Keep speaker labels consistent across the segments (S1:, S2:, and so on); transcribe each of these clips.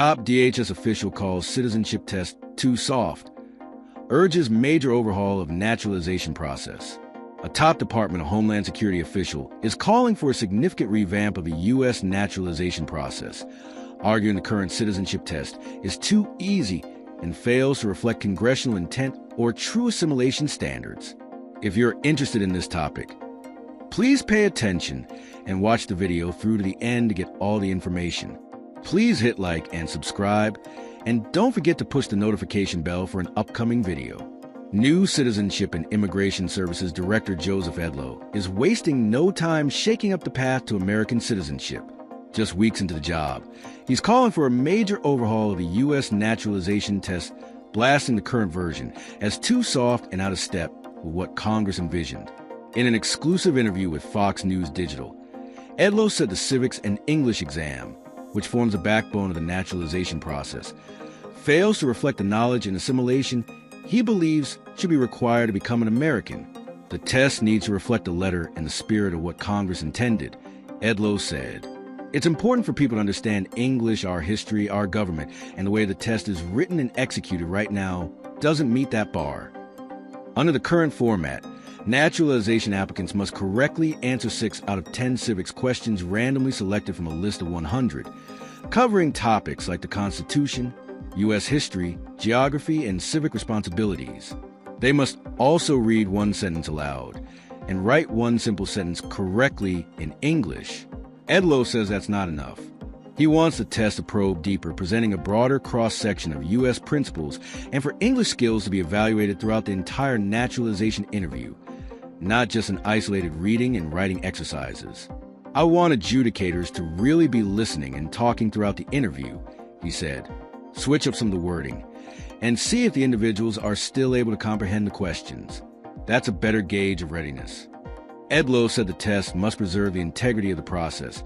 S1: Top DHS official calls citizenship test too soft. Urges major overhaul of naturalization process. A top Department of Homeland Security official is calling for a significant revamp of the U.S. naturalization process, arguing the current citizenship test is too easy and fails to reflect congressional intent or true assimilation standards. If you're interested in this topic, please pay attention and watch the video through to the end to get all the information. Please hit like and subscribe, and don't forget to push the notification bell for an upcoming video. New Citizenship and Immigration Services Director Joseph Edlow is wasting no time shaking up the path to American citizenship. Just weeks into the job, he's calling for a major overhaul of the U.S. naturalization test, blasting the current version as too soft and out of step with what Congress envisioned. In an exclusive interview with Fox News Digital, Edlow said the civics and English exam, which forms the backbone of the naturalization process, fails to reflect the knowledge and assimilation he believes should be required to become an American. The test needs to reflect the letter and the spirit of what Congress intended, Edlow said. It's important for people to understand English, our history, our government, and the way the test is written and executed right now doesn't meet that bar. Under the current format, naturalization applicants must correctly answer 6 out of 10 civics questions randomly selected from a list of 100, covering topics like the Constitution, U.S. history, geography, and civic responsibilities. They must also read one sentence aloud and write one simple sentence correctly in English. Edlow says that's not enough. He wants the test to probe deeper, presenting a broader cross-section of U.S. principles and for English skills to be evaluated throughout the entire naturalization interview, not just in isolated reading and writing exercises. I want adjudicators to really be listening and talking throughout the interview, he said. Switch up some of the wording and see if the individuals are still able to comprehend the questions. That's a better gauge of readiness. Edlow said the test must preserve the integrity of the process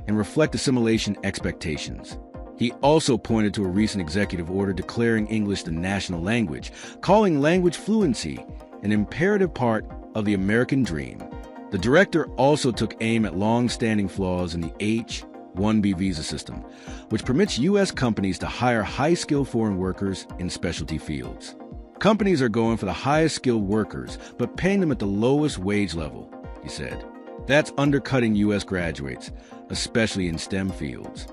S1: and reflect assimilation expectations. He also pointed to a recent executive order declaring English the national language, calling language fluency an imperative part of the American dream. The director also took aim at long-standing flaws in the H-1B visa system, which permits U.S. companies to hire high-skilled foreign workers in specialty fields. Companies are going for the highest-skilled workers, but paying them at the lowest wage level, he said. That's undercutting U.S. graduates, especially in STEM fields.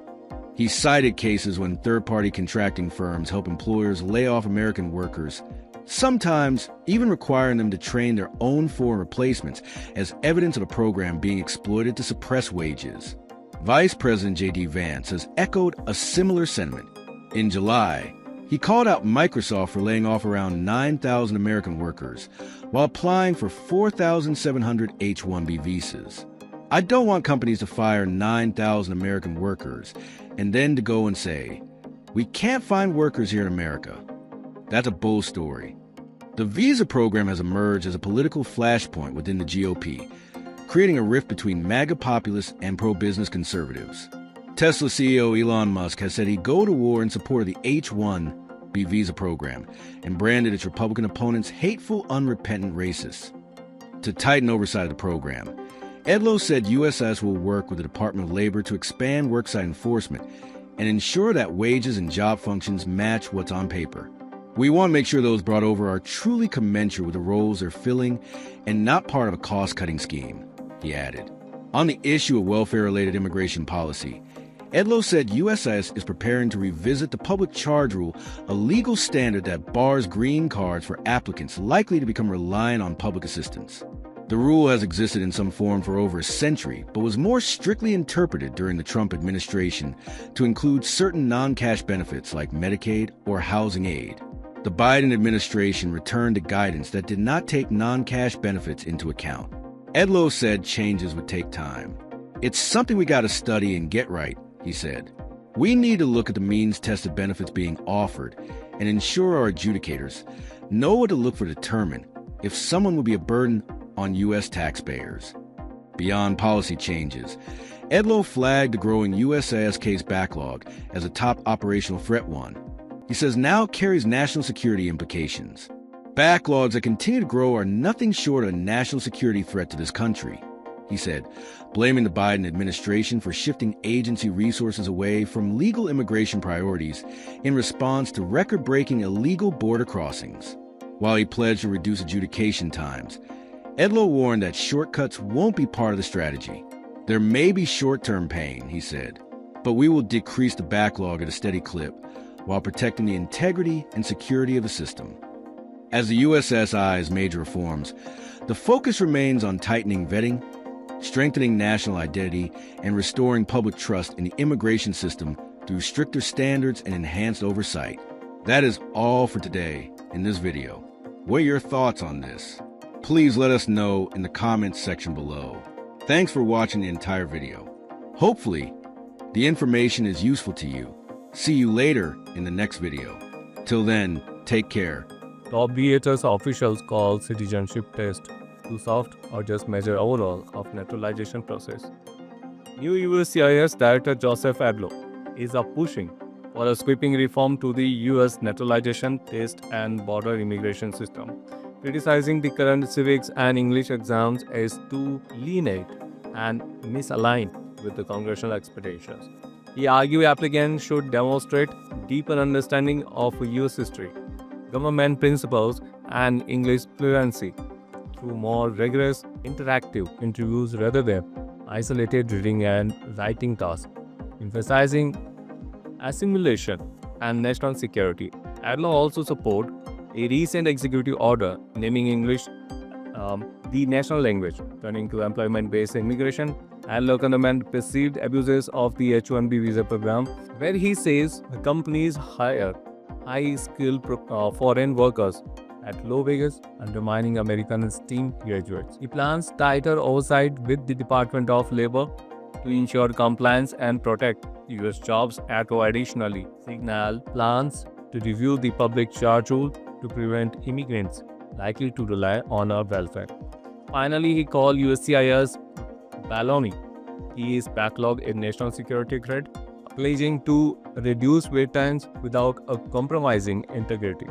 S1: He cited cases when third-party contracting firms help employers lay off American workers, sometimes even requiring them to train their own foreign replacements as evidence of a program being exploited to suppress wages. Vice President J.D. Vance has echoed a similar sentiment. In July, he called out Microsoft for laying off around 9,000 American workers while applying for 4,700 H-1B visas. I don't want companies to fire 9,000 American workers and then to go and say, "We can't find workers here in America." That's a bull story. The visa program has emerged as a political flashpoint within the GOP, creating a rift between MAGA populists and pro-business conservatives. Tesla CEO Elon Musk has said he'd go to war in support of the H-1B visa program and branded its Republican opponents hateful, unrepentant racists. To tighten oversight of the program, Edlow said USCIS will work with the Department of Labor to expand worksite enforcement and ensure that wages and job functions match what's on paper. We want to make sure those brought over are truly commensurate with the roles they're filling and not part of a cost-cutting scheme, he added. On the issue of welfare-related immigration policy, Edlow said USCIS is preparing to revisit the public charge rule, a legal standard that bars green cards for applicants likely to become reliant on public assistance. The rule has existed in some form for over a century, but was more strictly interpreted during the Trump administration to include certain non-cash benefits like Medicaid or housing aid. The Biden administration returned to guidance that did not take non-cash benefits into account. Edlow said changes would take time. It's something we got to study and get right, he said. We need to look at the means-tested benefits being offered and ensure our adjudicators know what to look for to determine if someone will be a burden on U.S. taxpayers. Beyond policy changes, Edlow flagged the growing USCIS case backlog as a top operational threat one. He says now it carries national security implications. Backlogs that continue to grow are nothing short of a national security threat to this country. he said, blaming the Biden administration for shifting agency resources away from legal immigration priorities in response to record-breaking illegal border crossings. While he pledged to reduce adjudication times, Edlow warned that shortcuts won't be part of the strategy. There may be short-term pain, he said, but we will decrease the backlog at a steady clip while protecting the integrity and security of the system. As the USCIS eyes major reforms, the focus remains on tightening vetting, strengthening national identity, and restoring public trust in the immigration system through stricter standards and enhanced oversight. That is all for today in this video. What are your thoughts on this? Please let us know in the comments section below. Thanks for watching the entire video. Hopefully, the information is useful to you. See you later in the next video. Till then, take care.
S2: Top DHS officials call citizenship test too soft or just measure overall of naturalization process. New USCIS Director Joseph Edlow is pushing for a sweeping reform to the US naturalization test and border immigration system, criticizing the current civics and English exams as too lenient and misaligned with the congressional expectations. He argued applicants should demonstrate deeper understanding of US history, government principles, and English fluency through more rigorous interactive interviews rather than isolated reading and writing tasks, emphasizing assimilation and national security. Edlow also support a recent executive order naming English the national language, turning to employment-based immigration. Edlow condemned perceived abuses of the H-1B visa program, where he says companies hire high-skilled foreign workers at low wages, undermining American STEM graduates. He plans tighter oversight with the Department of Labor to ensure compliance and protect U.S. jobs. Edlow additionally signaled plans to review the public charge rule to prevent immigrants likely to rely on our welfare. Finally, he called USCIS baloney. He is backlog in national security threat, pledging to reduce wait times without compromising integrity.